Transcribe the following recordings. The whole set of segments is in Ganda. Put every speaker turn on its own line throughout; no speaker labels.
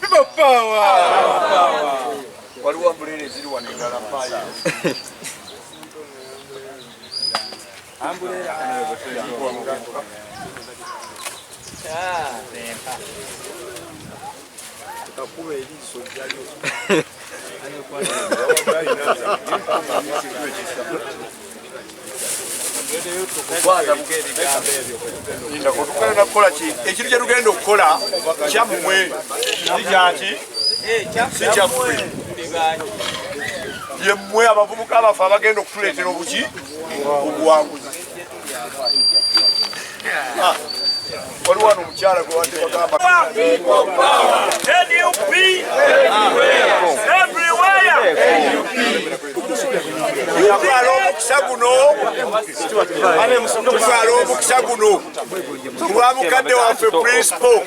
People power. Waliwo ambulance ziri wano endala mpaya. Ambulance Takube eriiso jalyo. Tugenda kukola ki? Ekintu kye tugenda okukola kyammwe kikyaki? Si kyaffe. Ye mmwe abavubuka abafu abagenda okutuleetera obuki? Obuwanguzi. Waliwo wano omukyala gwe wadde bagamba NUP Tufaala omukisa guno kulwa mukadde waffe principal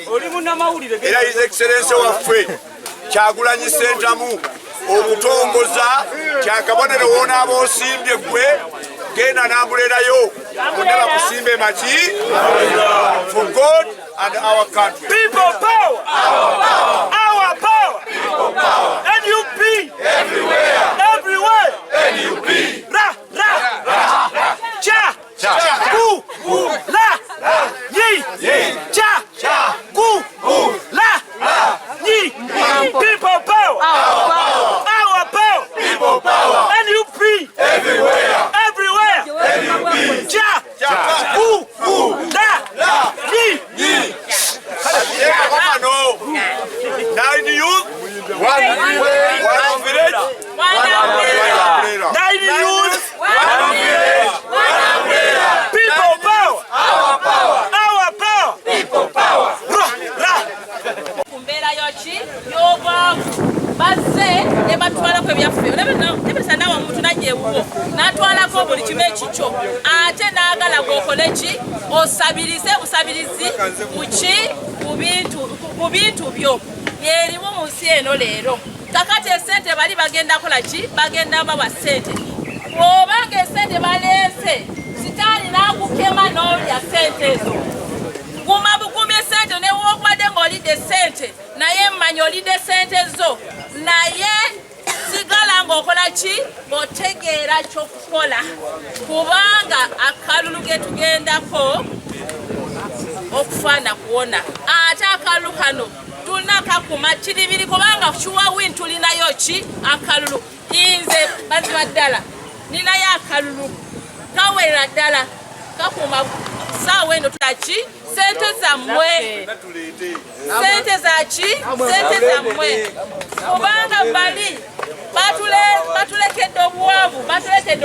era his excellence waffe Kyagulanyi Ssentamu okutongoza kyakabonero w'onaaba osimbye gwe genda n'ambulerayo bonna bakusimbe maki for God and our country. People power! Our power! People power! NUP! Everywhere! Everywhere! NUP! Ra! Ra! Ra! Ra! Cha! Cha! Ku! Ku! La! La! Yi! Yi! Cha! Cha! Ku! Ku! La! La! Yi! People power! Our power! Our power! People power! NUP! Everywhere! Everywhere! NUP! Cha! Cha! Ku! Ku! La! La! Yi! Yi! Nine youth, one village, one umbrella. 9 youth, one village, one umbrella. People power, our power, our power. People power. Kumbera yochi, yoba, baze, nebatwala kwe byaffe. Nebesa nawa muntu najje wuwo. Natwala ko buli kime kicho. Ate naagala gokolechi, osabirize busabirizi muki mu bintu byo. Yerimu munsi eno leero. Kakati esente bali bagenda kola ki? Bagenda bawa sente. Obange esente balese. Sitani nakukema n'olya sente ezo. Guma bugumye sente ne wokwadde ng'olidde sente. Naye mmanyi olidde sente zo. Naye sigala ng'okola ki? Ng'otegeera ky'okukola. Kubanga akalulu ge tugendako okufaana kuwona. Ate akalulu kano tulina kakuma kiribiri kubanga shuwa win tulinayo ki akalulu. Inze baziba ddala ninayo akalulu kawerera ddala kakuma saawa eno tulaki sente zammwe sente zaki sente zammwe kubanga bali batulekedde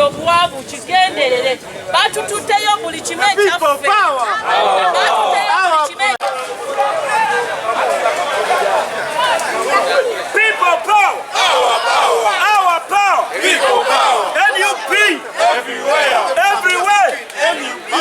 obuwaavu kigenderere batututteyo buli kime kyaffe People power! Our power! Our power! People power! NUP! Everywhere! Everywhere! NUP!